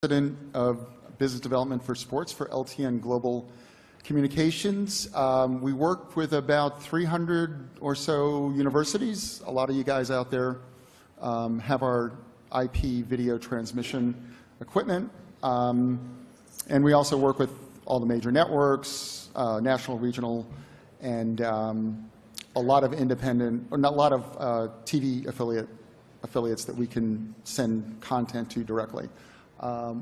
President of Business Development for Sports for LTN Global Communications. We work with about 300 or so universities. A lot of you guys out there have our IP video transmission equipment. And we also work with all the major networks, national, regional, and a lot of independent, or not a lot of TV affiliates that we can send content to directly.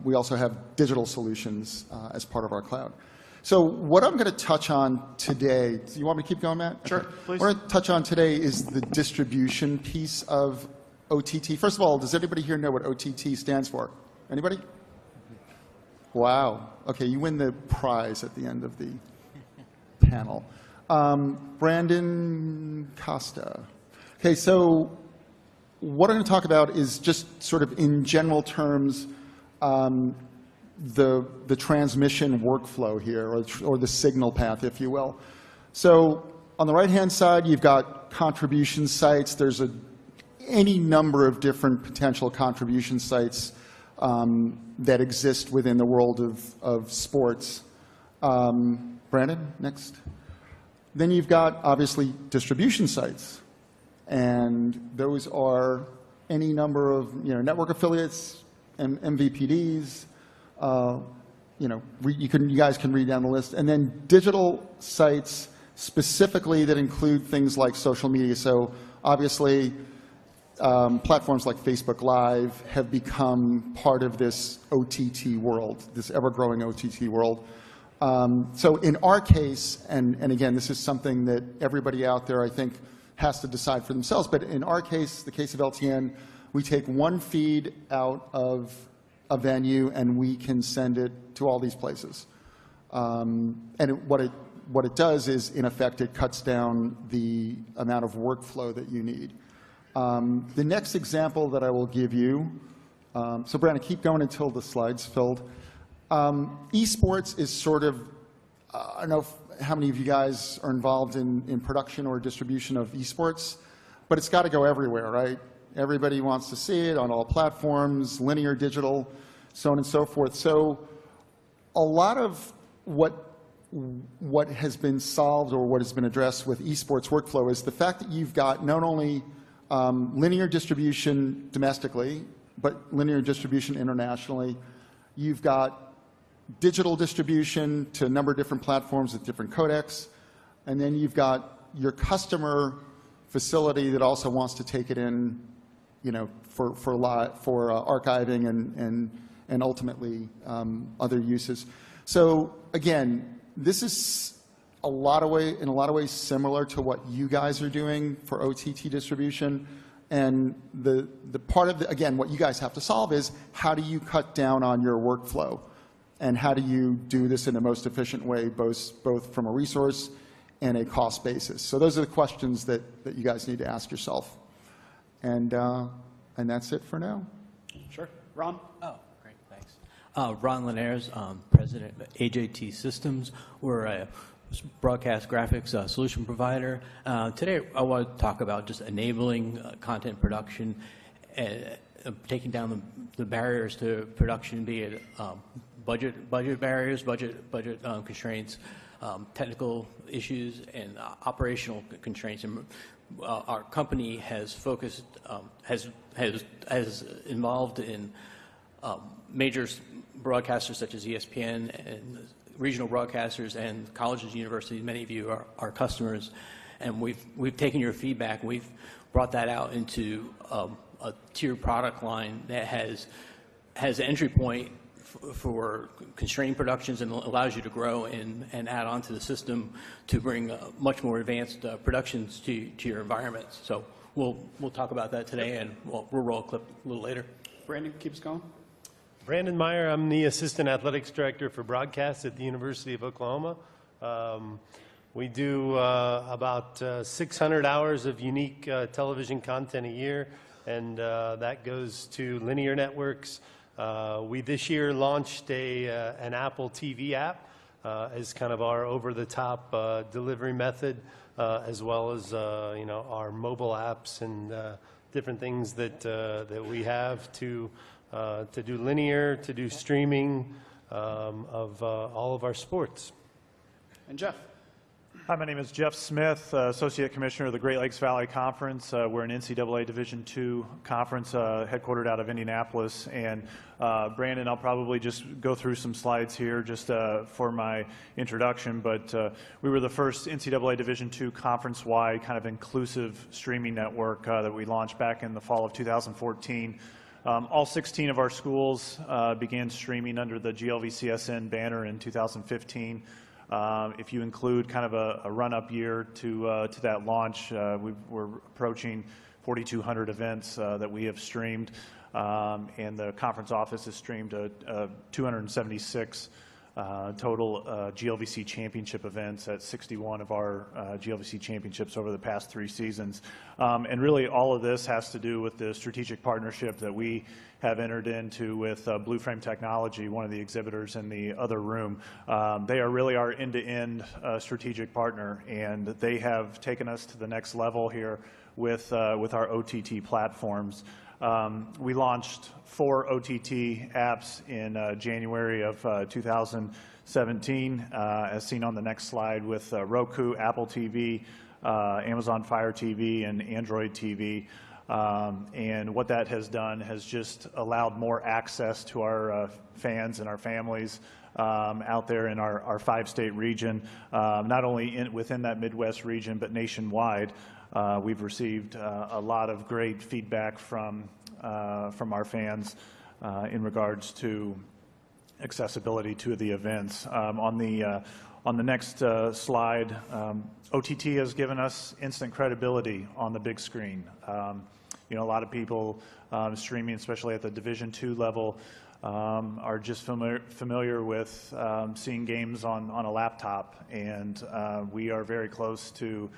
We also have digital solutions as part of our cloud. So what I'm going to touch on today, you want me to keep going, Matt? Sure, okay. please. What I'm going to touch on today is the distribution piece of OTT. First of all, does anybody here know what OTT stands for? Anybody? Wow. Okay, you win the prize at the end of the panel. Brandon Costa. Okay, so what I'm going to talk about is just sort of in general terms the transmission workflow here, or the signal path, if you will. So on the right-hand side, you've got contribution sites. There's any number of different potential contribution sites that exist within the world of sports. Brandon, next. Then you've got, obviously, distribution sites. And those are any number of network affiliates, MVPDs, you guys can read down the list. And then digital sites specifically that include things like social media. So obviously, platforms like Facebook Live have become part of this OTT world, this ever-growing OTT world. So in our case, and again, this is something that everybody out there, I think, has to decide for themselves. But in our case, the case of LTN, we take one feed out of a venue and we can send it to all these places. What it does is, in effect, it cuts down the amount of workflow that you need. The next example that I will give you, so Brandon, keep going until the slide's filled. Esports is sort of, I don't know how many of you guys are involved in production or distribution of esports, but it's got to go everywhere, right? Everybody wants to see it on all platforms, linear, digital, so on and so forth. So a lot of what has been solved or what has been addressed with esports workflow is the fact that you've got not only linear distribution domestically, but linear distribution internationally. You've got digital distribution to a number of different platforms with different codecs. And then you've got your customer facility that also wants to take it in, for archiving and ultimately other uses. So again, this is in a lot of ways similar to what you guys are doing for OTT distribution. And the part of again, what you guys have to solve is, how do you cut down on your workflow? And how do you do this in the most efficient way, both from a resource and a cost basis? So those are the questions that you guys need to ask yourself. And that's it for now. Sure. Ron? Oh, great, thanks. Ron Linares, President of AJT Systems. We're a broadcast graphics solution provider. Today, I want to talk about just enabling content production, taking down the barriers to production, be it budget barriers, budget constraints, technical issues, and operational constraints. And our company has focused, has involved in major broadcasters such as ESPN and regional broadcasters and colleges and universities. Many of you are our customers, and we've taken your feedback. We've brought that out into a tiered product line that has an entry point for constrained productions and allows you to grow and add on to the system to bring much more advanced productions to your environments. So we'll talk about that today, and we'll roll a clip a little later. Brandon, keep us going. Brandon Meier, I'm the Assistant Athletics Director for Broadcast at the University of Oklahoma. We do about 600 hours of unique television content a year, and that goes to linear networks. We this year launched an Apple TV app as kind of our over-the-top delivery method, as well as our mobile apps and different things that we have to to do linear, to do streaming of all of our sports. And Jeff? Hi, my name is Jeff Smith, Associate Commissioner of the Great Lakes Valley Conference. We're an NCAA Division II conference headquartered out of Indianapolis. And Brandon, I'll probably just go through some slides here just for my introduction. But we were the first NCAA Division II conference-wide kind of inclusive streaming network that we launched back in the fall of 2014. All 16 of our schools began streaming under the GLVCSN banner in 2015. If you include kind of a run-up year to that launch, we're approaching 4,200 events that we have streamed, and the conference office has streamed 276 total GLVC championship events at 61 of our GLVC championships over the past 3 seasons. And really all of this has to do with the strategic partnership that we have entered into with Blue Frame Technology, one of the exhibitors in the other room. They are really our end-to-end strategic partner, and they have taken us to the next level here with our OTT platforms. We launched 4 OTT apps in January of 2017, as seen on the next slide, with Roku, Apple TV, Amazon Fire TV, and Android TV. And what that has done has just allowed more access to our fans and our families out there in our 5-state region, not only within that Midwest region, but nationwide. We've received a lot of great feedback from our fans in regards to accessibility to the events. On the next slide, OTT has given us instant credibility on the big screen. You know, a lot of people streaming, especially at the Division II level, are just familiar with seeing games on a laptop, and we are very close to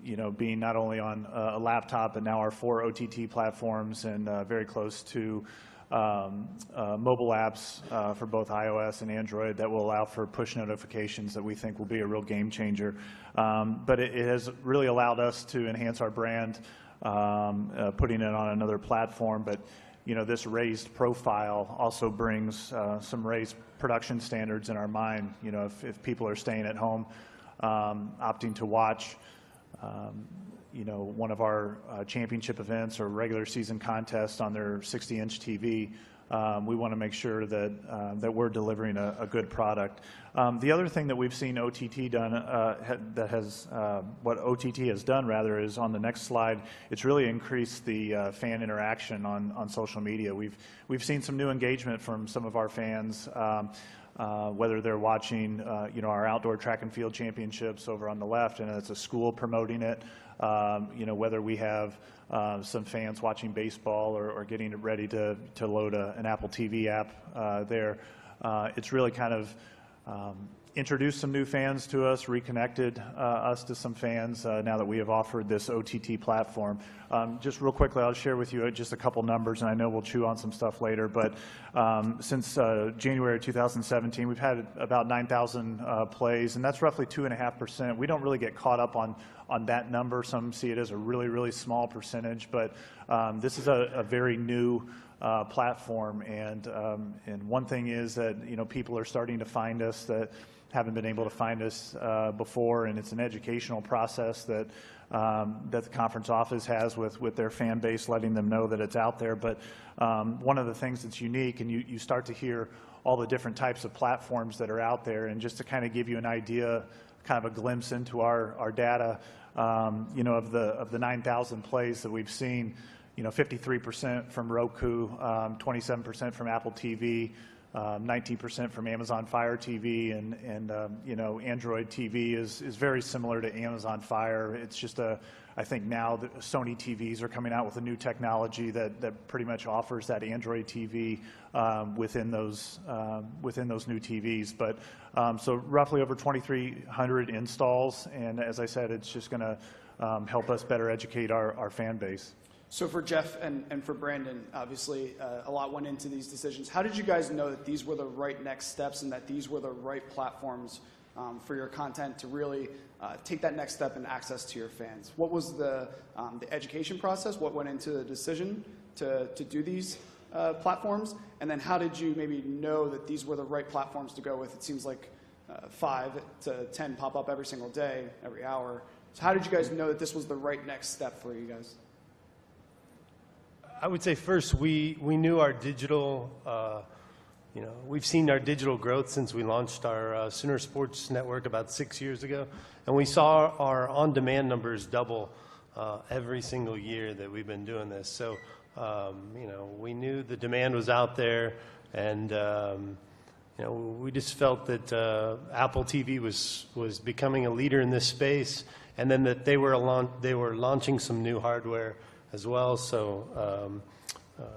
you know, being not only on a laptop, but now our 4 OTT platforms, and very close to mobile apps for both iOS and Android that will allow for push notifications that we think will be a real game changer. But it has really allowed us to enhance our brand, putting it on another platform. But you know, this raised profile also brings some raised production standards in our mind. You know, if people are staying at home, opting to watch you know, one of our championship events or regular season contests on their 60-inch TV, we want to make sure that that we're delivering a good product. The other thing that we've seen OTT done, what OTT has done rather, is on the next slide. It's really increased the fan interaction on social media. We've seen some new engagement from some of our fans. Whether they're watching, you know, our outdoor track and field championships over on the left, and it's a school promoting it. You know, whether we have some fans watching baseball or getting it ready to load an Apple TV app there. It's really kind of introduced some new fans to us, reconnected us to some fans now that we have offered this OTT platform. Just real quickly, I'll share with you just a couple numbers, and I know we'll chew on some stuff later, but since January 2017, we've had about 9,000 plays, and that's roughly 2.5%. We don't really get caught up on that number. Some see it as a really, really small percentage, but this is a very new platform, and one thing is that, you know, people are starting to find us that haven't been able to find us before, and it's an educational process that that the conference office has with their fan base, letting them know that it's out there. But one of the things that's unique, and you start to hear all the different types of platforms that are out there, and just to kind of give you an idea, kind of a glimpse into our data, you know, of the 9,000 plays that we've seen, you know, 53% from Roku, 27% from Apple TV, 19% from Amazon Fire TV, and you know, Android TV is very similar to Amazon Fire. It's just I think now the Sony TVs are coming out with a new technology that pretty much offers that Android TV within those new TVs. But so roughly over 2,300 installs, and as I said, it's just going to help us better educate our fan base. So for Jeff and for Brandon, obviously a lot went into these decisions. How did you guys know that these were the right next steps and that these were the right platforms for your content to really take that next step and access to your fans? What was the education process? What went into the decision to do these platforms? And then how did you maybe know that these were the right platforms to go with? It seems like 5 to 10 pop up every single day, every hour. So how did you guys know that this was the right next step for you guys? I would say first we knew our digital, we've seen our digital growth since we launched our Sooner Sports Network about 6 years ago, and we saw our on-demand numbers double every single year that we've been doing this. So, we knew the demand was out there, and we just felt that Apple TV was becoming a leader in this space, and then that they were launching some new hardware as well. So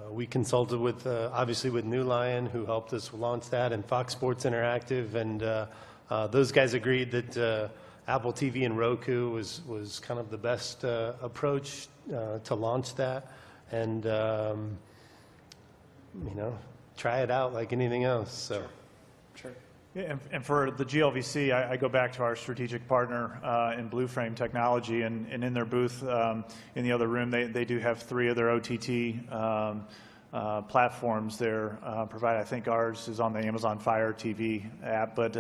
we consulted with, obviously, with New Lion, who helped us launch that, and Fox Sports Interactive, and those guys agreed that Apple TV and Roku was kind of the best approach to launch that, and try it out like anything else. So. Sure. Yeah, and for the GLVC, I go back to our strategic partner in Blue Frame Technology, and in their booth in the other room, they do have 3 of their OTT platforms there provided. I think ours is on the Amazon Fire TV app, but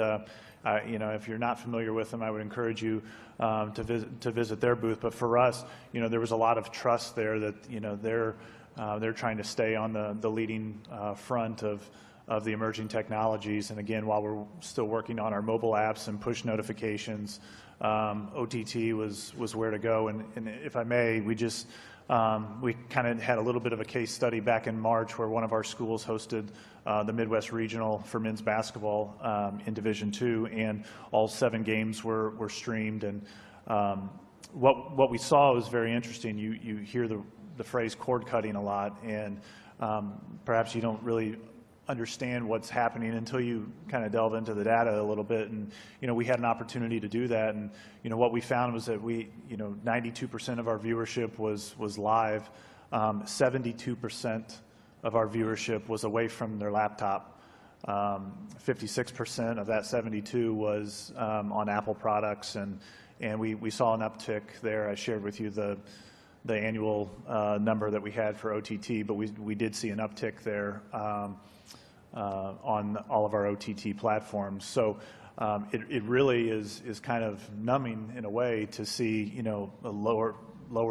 if you're not familiar with them, I would encourage you to visit their booth. But for us, there was a lot of trust there that they're trying to stay on the leading front of the emerging technologies. And again, while we're still working on our mobile apps and push notifications, OTT was where to go. And if I may, we kind of had a little bit of a case study back in March where one of our schools hosted the Midwest Regional for men's basketball in Division II, and all 7 games were streamed. And what we saw was very interesting. You hear the phrase cord cutting a lot, and perhaps you don't really understand what's happening until you kind of delve into the data a little bit. And we had an opportunity to do that, and what we found was that 92% of our viewership was live. 72% of our viewership was away from their laptop. 56% of that 72 was on Apple products, and we saw an uptick there. I shared with you the annual number that we had for OTT, but we did see an uptick there on all of our OTT platforms. So it really is kind of numbing in a way to see a lower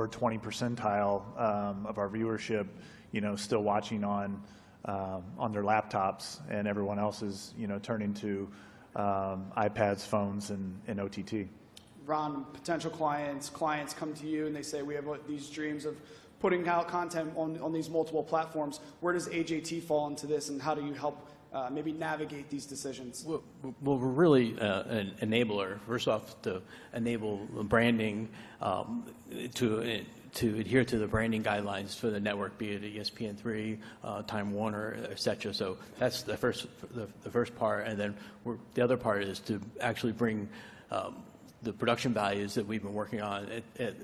20 percentile of our viewership still watching on their laptops, and everyone else is turning to iPads, phones, and OTT. Ron, potential clients come to you and they say, we have these dreams of putting out content on these multiple platforms. Where does AJT fall into this, and how do you help maybe navigate these decisions? Well, we're really an enabler. First off, to enable branding to adhere to the branding guidelines for the network, be it ESPN3, Time Warner, et cetera. So that's the first part, and then the other part is to actually bring the production values that we've been working on at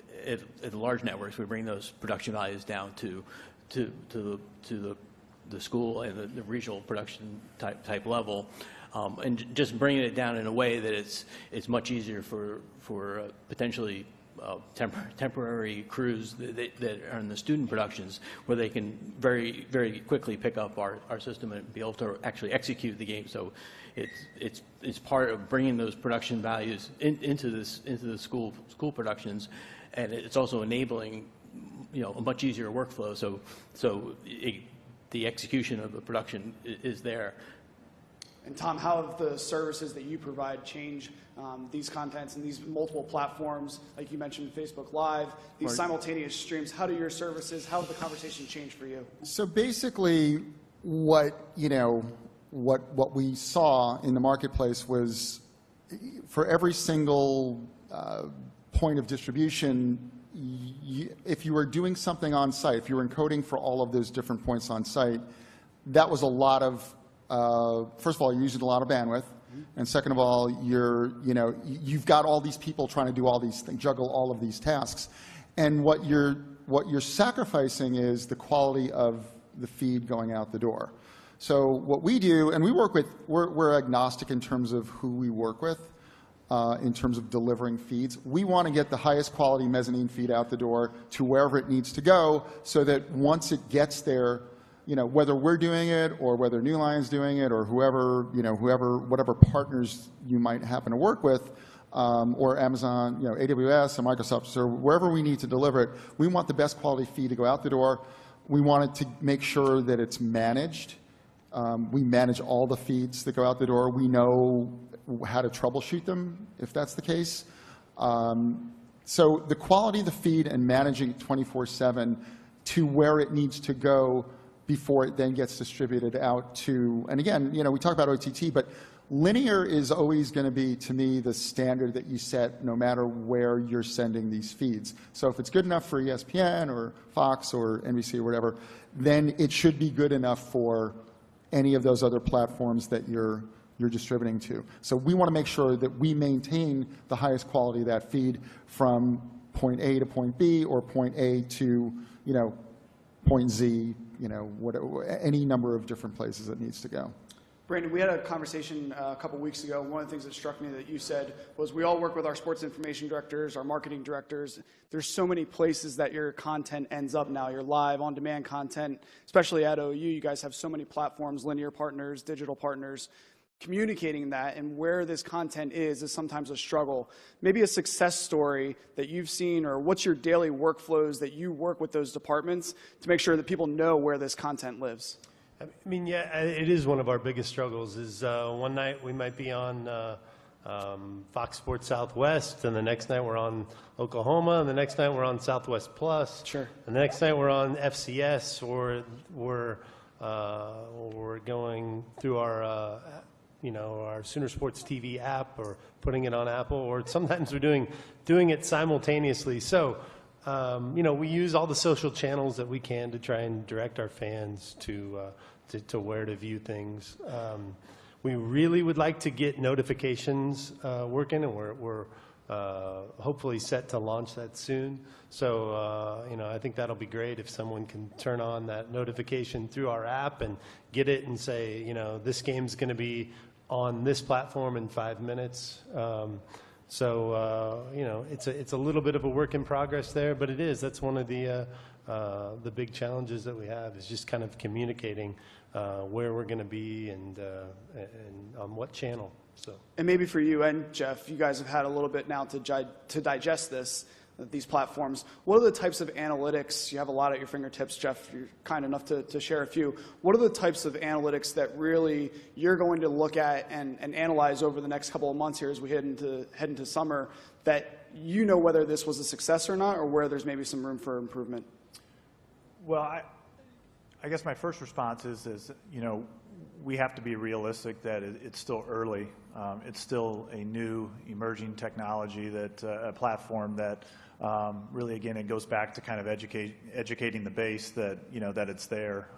the large networks. We bring those production values down to the school and the regional production type level, and just bringing it down in a way that it's much easier for potentially temporary crews that are in the student productions, where they can very, very quickly pick up our system and be able to actually execute the game. So it's part of bringing those production values into the school productions, and it's also enabling a much easier workflow. So the execution of the production is there. And Tom, how have the services that you provide changed these contents and these multiple platforms, like you mentioned Facebook Live, these simultaneous streams? How do your services, how have the conversation changed for you? So basically, what we saw in the marketplace was, for every single point of distribution, if you were doing something on site, if you were encoding for all of those different points on site, that was a lot of, first of all, you're using a lot of bandwidth, and second of all, you've got all these people trying to do all these things, juggle all of these tasks, and what you're sacrificing is the quality of the feed going out the door. So what we do, and we're agnostic in terms of who we work with, in terms of delivering feeds. We want to get the highest quality mezzanine feed out the door to wherever it needs to go, so that once it gets there, whether we're doing it or whether New Line's doing it or whatever partners you might happen to work with, or Amazon, AWS or Microsoft, or wherever we need to deliver it, we want the best quality feed to go out the door. We want it to make sure that it's managed. We manage all the feeds that go out the door. We know how to troubleshoot them if that's the case. So the quality of the feed and managing it 24/7 to where it needs to go before it then gets distributed out to, and again, we talk about OTT, but linear is always going to be, to me, the standard that you set no matter where you're sending these feeds. So if it's good enough for ESPN or Fox or NBC or whatever, then it should be good enough for any of those other platforms that you're distributing to. So we want to make sure that we maintain the highest quality of that feed from point A to point B or point A to, point Z, any number of different places it needs to go. Brandon, we had a conversation a couple weeks ago. One of the things that struck me that you said was we all work with our sports information directors, our marketing directors. There's so many places that your content ends up now. Your live, on-demand content, especially at OU, you guys have so many platforms, linear partners, digital partners. Communicating that and where this content is sometimes a struggle. Maybe a success story that you've seen, or what's your daily workflows that you work with those departments to make sure that people know where this content lives? I mean, yeah, it is one of our biggest struggles. Is one night we might be on Fox Sports Southwest, and the next night we're on Oklahoma, and the next night we're on Southwest Plus. Sure. And the next night we're on FCS, or we're going through our our Sooner Sports TV app, or putting it on Apple, or sometimes we're doing it simultaneously. So, we use all the social channels that we can to try and direct our fans to where to view things. We really would like to get notifications working, and we're hopefully set to launch that soon. So, I think that'll be great if someone can turn on that notification through our app and get it and say, this game's going to be on this platform in 5 minutes. It's a little bit of a work in progress there, but it is. That's one of the big challenges that we have, is just kind of communicating where we're going to be and on what channel. So. And maybe for you and Jeff, you guys have had a little bit now to digest these platforms. What are the types of analytics? You have a lot at your fingertips, Jeff. You're kind enough to share a few. What are the types of analytics that really you're going to look at and analyze over the next couple of months here as we head into summer, that whether this was a success or not, or where there's maybe some room for improvement? Well, I guess my first response is we have to be realistic that it's still early. It's still a new emerging technology, that a platform that really, again, it goes back to kind of educating the base that that it's there.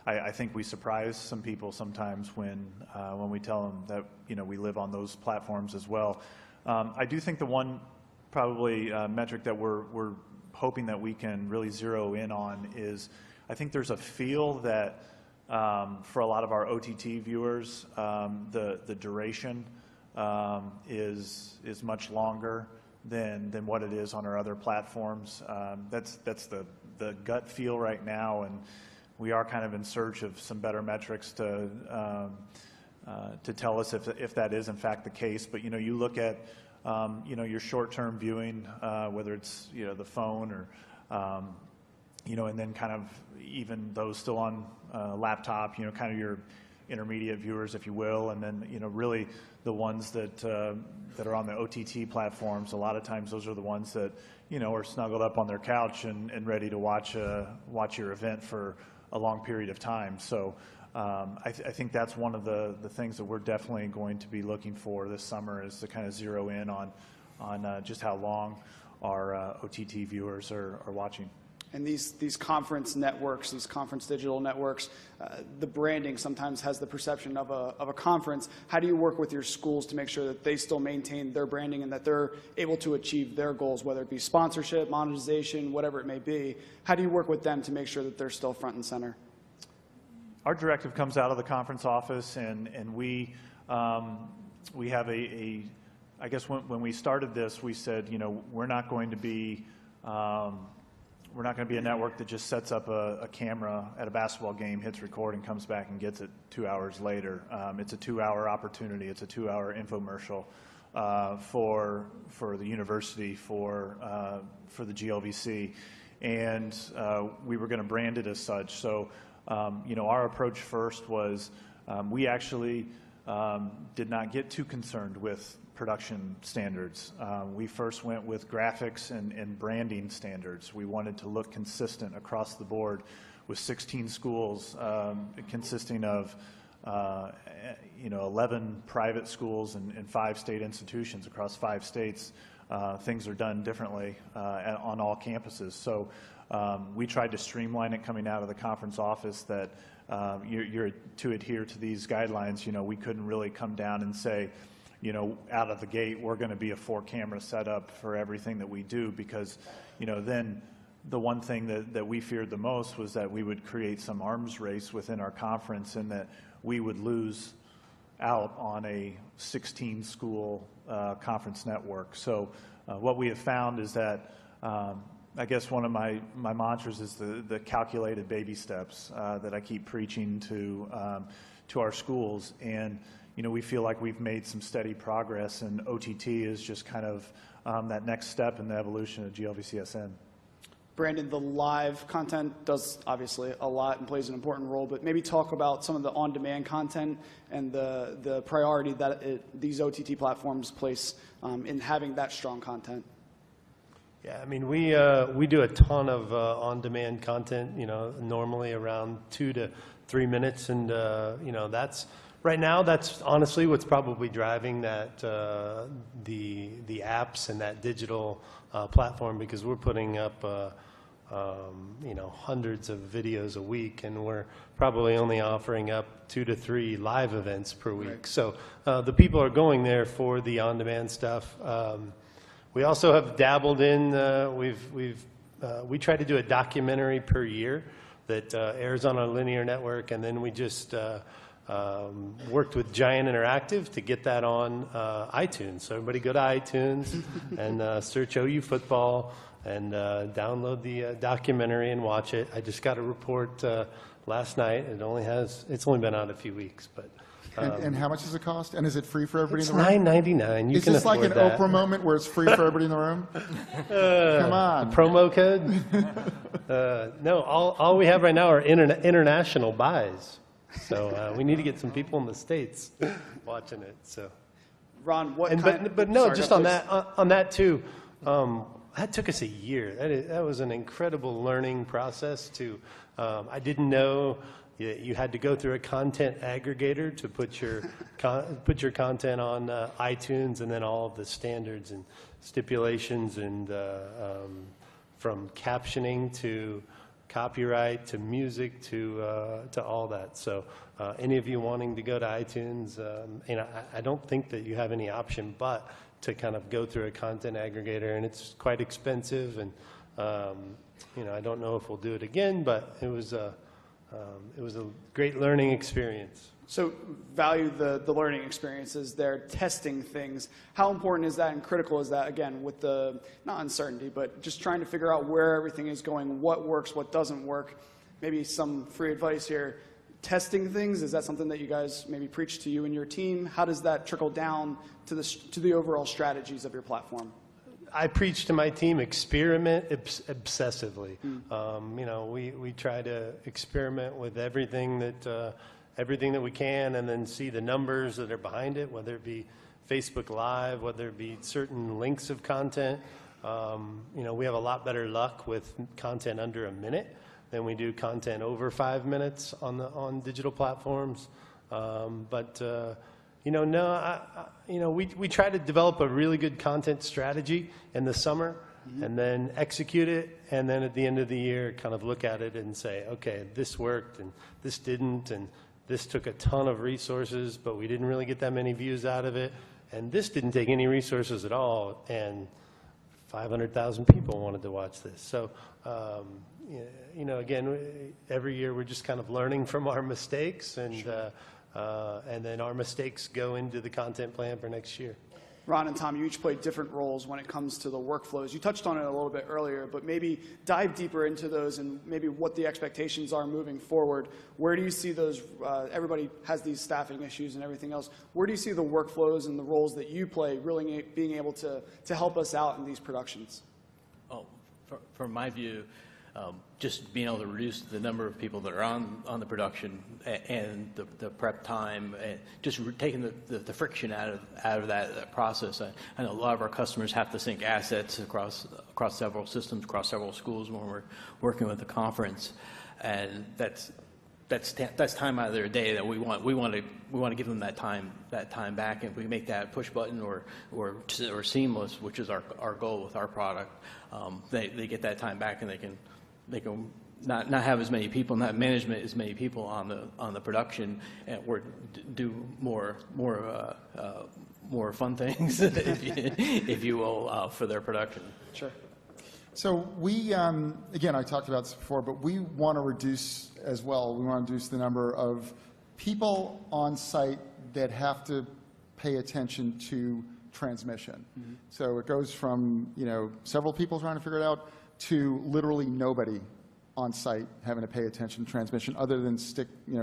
I think we surprise some people sometimes when we tell them that we live on those platforms as well. I do think the one probably metric that we're hoping that we can really zero in on is, I think there's a feel that for a lot of our OTT viewers, the duration is much longer than what it is on our other platforms. That's the gut feel right now, and we are kind of in search of some better metrics to tell us if that is in fact the case. But you look at your short-term viewing, whether it's the phone or and then kind of even those still on laptop, kind of your intermediate viewers, if you will, and then really the ones that are on the OTT platforms. A lot of times those are the ones that are snuggled up on their couch and ready to watch your event for a long period of time. So I think that's one of the things that we're definitely going to be looking for this summer, is to kind of zero in on just how long our OTT viewers are watching. And these conference networks, these conference digital networks, the branding sometimes has the perception of a conference. How do you work with your schools to make sure that they still maintain their branding and that they're able to achieve their goals, whether it be sponsorship, monetization, whatever it may be? How do you work with them to make sure that they're still front and center? Our directive comes out of the conference office, and we have I guess when we started this, we said, we're not going to be we're not going to be a network that just sets up a camera at a basketball game, hits record, and comes back and gets it 2 hours later. It's a 2-hour opportunity. It's a 2-hour infomercial for the university, for the GLVC, and we were going to brand it as such. So, our approach first was we actually did not get too concerned with production standards. We first went with graphics and branding standards. We wanted to look consistent across the board with 16 schools consisting of 11 private schools and 5 state institutions across 5 states. Things are done differently on all campuses. So we tried to streamline it coming out of the conference office that you're to adhere to these guidelines. We couldn't really come down and say, out of the gate, we're going to be a 4-camera setup for everything that we do, because, then the one thing that we feared the most was that we would create some arms race within our conference and that we would lose out on a 16-school conference network. So what we have found is that I guess one of my mantras is the calculated baby steps that I keep preaching to our schools. And we feel like we've made some steady progress, and OTT is just kind of that next step in the evolution of GLVCSN. Brandon, the live content does obviously a lot and plays an important role, but maybe talk about some of the on-demand content and the priority that these OTT platforms place in having that strong content. Yeah, I mean, we do a ton of on-demand content, normally around 2 to 3 minutes, and that's right now, that's honestly what's probably driving that the apps and that digital platform, because we're putting up hundreds of videos a week, and we're probably only offering up 2 to 3 live events per week. Right. So the people are going there for the on-demand stuff. We also have dabbled in. We try to do a documentary per year that airs on our linear network, and then we just worked with Giant Interactive to get that on iTunes. So everybody go to iTunes and search OU football and download the documentary and watch it. I just got a report last night. It's only been out a few weeks, but. And how much does it cost? And is it free for everybody in the room? It's $9.99. Is this like an Oprah moment where it's free for everybody in the room? Come on. The promo code? No, all we have right now are international buys. So we need to get some people in the States watching it. So, Ron, just on that too. That took us a year. That was an incredible learning process. I didn't know you had to go through a content aggregator to put your content on iTunes, and then all of the standards and stipulations, and from captioning to copyright to music to all that. So any of you wanting to go to iTunes, I don't think that you have any option but to kind of go through a content aggregator, and it's quite expensive, and I don't know if we'll do it again, but it was a great learning experience. So value the learning experiences there, testing things. How important is that and critical is that, again, with the, not uncertainty, but just trying to figure out where everything is going, what works, what doesn't work? Maybe some free advice here. Testing things, is that something that you guys maybe preach to you and your team? How does that trickle down to the overall strategies of your platform? I preach to my team, experiment obsessively. We try to experiment with everything that we can, and then see the numbers that are behind it, whether it be Facebook Live, whether it be certain links of content. We have a lot better luck with content under a minute than we do content over 5 minutes on digital platforms. We try to develop a really good content strategy in the summer, and then execute it, and then at the end of the year kind of look at it and say, okay, this worked and this didn't, and this took a ton of resources, but we didn't really get that many views out of it, and this didn't take any resources at all, and 500,000 people wanted to watch this. So, again, every year we're just kind of learning from our mistakes, and then our mistakes go into the content plan for next year. Ron and Tom, you each play different roles when it comes to the workflows. You touched on it a little bit earlier, but maybe dive deeper into those and maybe what the expectations are moving forward. Where do you see those, everybody has these staffing issues and everything else. Where do you see the workflows and the roles that you play really being able to help us out in these productions? Oh, from my view, just being able to reduce the number of people that are on the production and the prep time, and just taking the friction out of that process. I know a lot of our customers have to sync assets across several systems, across several schools when we're working with the conference, and that's time out of their day that we want to give them that time back. And if we make that push button or seamless, which is our goal with our product, they get that time back, and they can not have as many people, not management as many people on the production, or do more fun things, if you will, for their production. Sure. So we, again, I talked about this before, but we want to reduce as well. We want to reduce the number of people on site that have to pay attention to transmission. Mm-hmm. So it goes from, several people trying to figure it out to literally nobody on site having to pay attention to transmission other than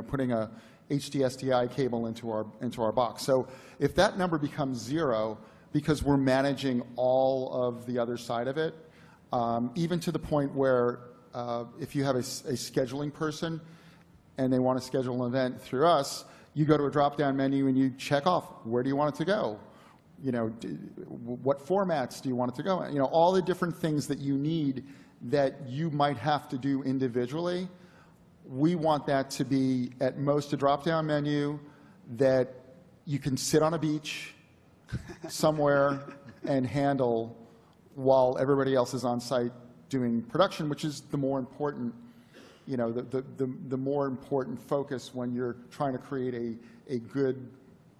putting a HDSDI cable into our box. So if that number becomes 0, because we're managing all of the other side of it, even to the point where if you have a scheduling person and they want to schedule an event through us, you go to a drop-down menu and you check off, where do you want it to go? What formats do you want it to go in? All the different things that you need that you might have to do individually. We want that to be at most a drop-down menu that you can sit on a beach somewhere and handle while everybody else is on site doing production, which is the more important, the more important focus when you're trying to create a good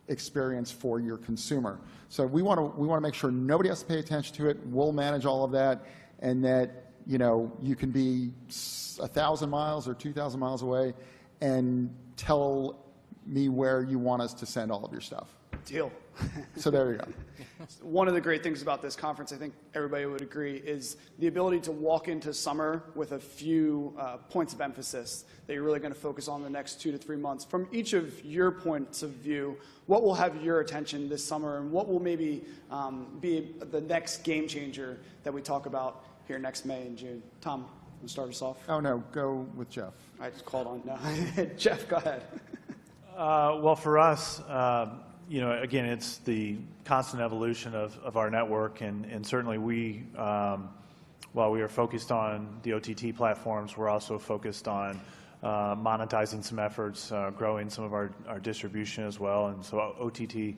experience for your consumer. So we want to make sure nobody has to pay attention to it. We'll manage all of that, and that you can be 1,000 miles or 2,000 miles away and tell me where you want us to send all of your stuff. Deal. So there you go. One of the great things about this conference, I think everybody would agree, is the ability to walk into summer with a few points of emphasis that you're really going to focus on the next 2 to 3 months. From each of your points of view, what will have your attention this summer, and what will maybe be the next game changer that we talk about here next May and June? Tom, want to start us off? Oh, no, go with Jeff. I just called on. No. Jeff, go ahead. Well, for us, again, it's the constant evolution of our network, and certainly we, while we are focused on the OTT platforms, we're also focused on monetizing some efforts, growing some of our distribution as well, and so OTT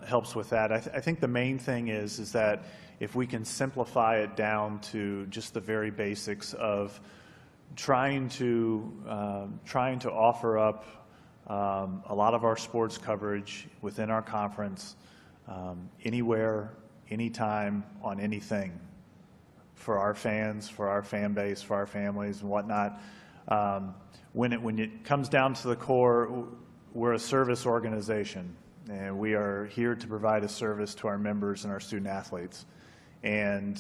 helps with that. I think the main thing is that if we can simplify it down to just the very basics of trying to offer up a lot of our sports coverage within our conference, anywhere, anytime, on anything, for our fans, for our fan base, for our families and whatnot. When it comes down to the core, we're a service organization, and we are here to provide a service to our members and our student athletes. And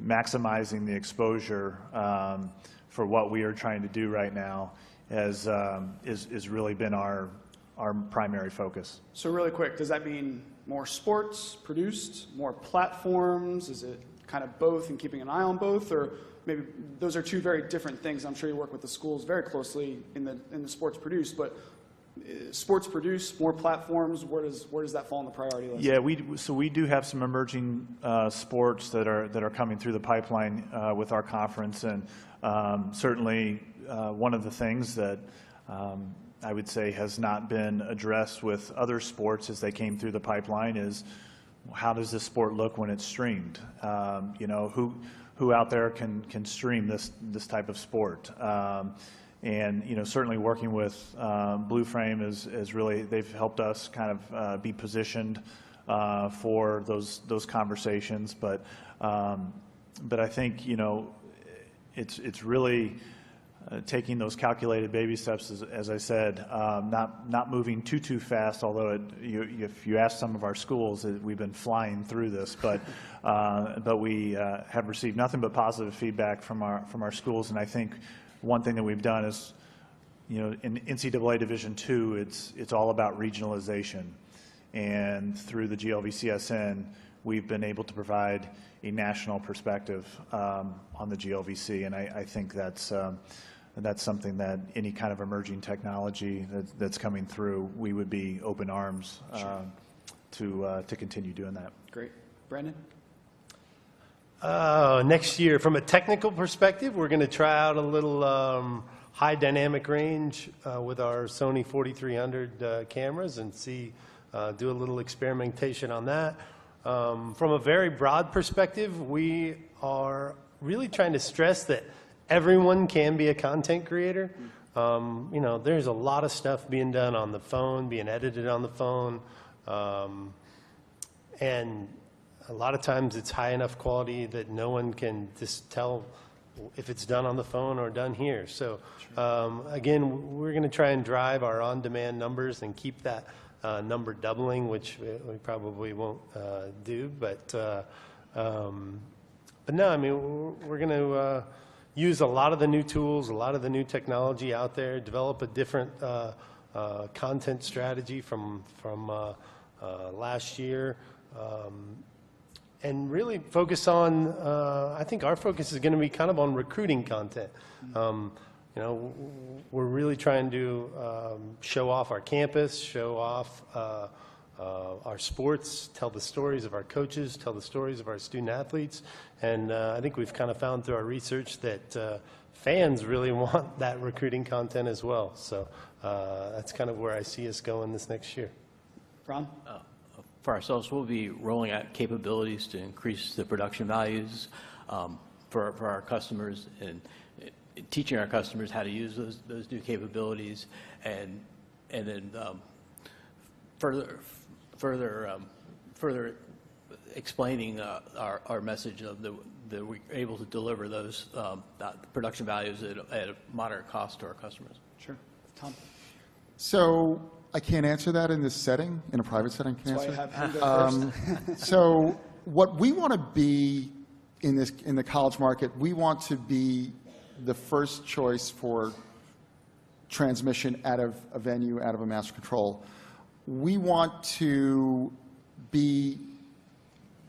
maximizing the exposure for what we are trying to do right now is really been our primary focus. So really quick, does that mean more sports produced, more platforms? Is it kind of both and keeping an eye on both? Or maybe those are two very different things. I'm sure you work with the schools very closely in the sports produced, but sports produced, more platforms, where does that fall on the priority list? Yeah, we do have some emerging sports that are coming through the pipeline with our conference, and certainly one of the things that I would say has not been addressed with other sports as they came through the pipeline is, how does this sport look when it's streamed? Who out there can stream this type of sport? And certainly working with Blue Frame is really, they've helped us kind of be positioned for those conversations. But I think it's really taking those calculated baby steps, as I said, not moving too fast. Although if you ask some of our schools, we've been flying through this, but we have received nothing but positive feedback from our schools. And I think one thing that we've done is, in NCAA Division II, it's all about regionalization, and through the GLVCSN, we've been able to provide a national perspective on the GLVC, and I think that's something that any kind of emerging technology that's coming through, we would be open arms to continue doing that. Great. Brandon? Next year, from a technical perspective, we're going to try out a little high dynamic range with our Sony 4300 cameras and do a little experimentation on that. From a very broad perspective, we are really trying to stress that everyone can be a content creator. There's a lot of stuff being done on the phone, being edited on the phone, and a lot of times it's high enough quality that no one can just tell if it's done on the phone or done here. So again, we're going to try and drive our on-demand numbers and keep that number doubling, which we probably won't do. But no, I mean, we're going to use a lot of the new tools, a lot of the new technology out there, develop a different content strategy from last year, and really focus on, I think our focus is going to be kind of on recruiting content. We're really trying to show off our campus, show off our sports, tell the stories of our coaches, tell the stories of our student athletes. And I think we've kind of found through our research that fans really want that recruiting content as well. So that's kind of where I see us going this next year. Ron? For ourselves, we'll be rolling out capabilities to increase the production values for our customers, and teaching our customers how to use those new capabilities, and then further explaining our message of that we're able to deliver those production values at a moderate cost to our customers. Sure. Tom? So I can't answer that in this setting. In a private setting, I can That's why I answer. have him go first. So what we want to be in the college market, we want to be the first choice for transmission out of a venue, out of a master control. We want to be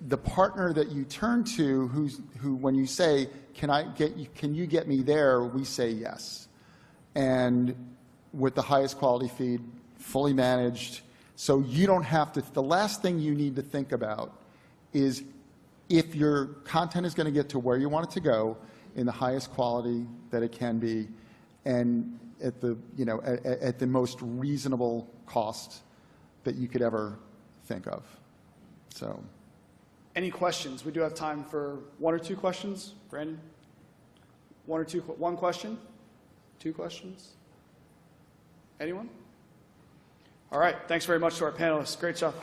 the partner that you turn to, who when you say, can you get me there, we say yes. And with the highest quality feed, fully managed, so you don't have to, the last thing you need to think about is if your content is going to get to where you want it to go in the highest quality that it can be, and at the, at the most reasonable cost that you could ever think of. So. Any questions? We do have time for one or two questions. Brandon? One question? Two questions? Anyone? All right. Thanks very much to our panelists. Great job.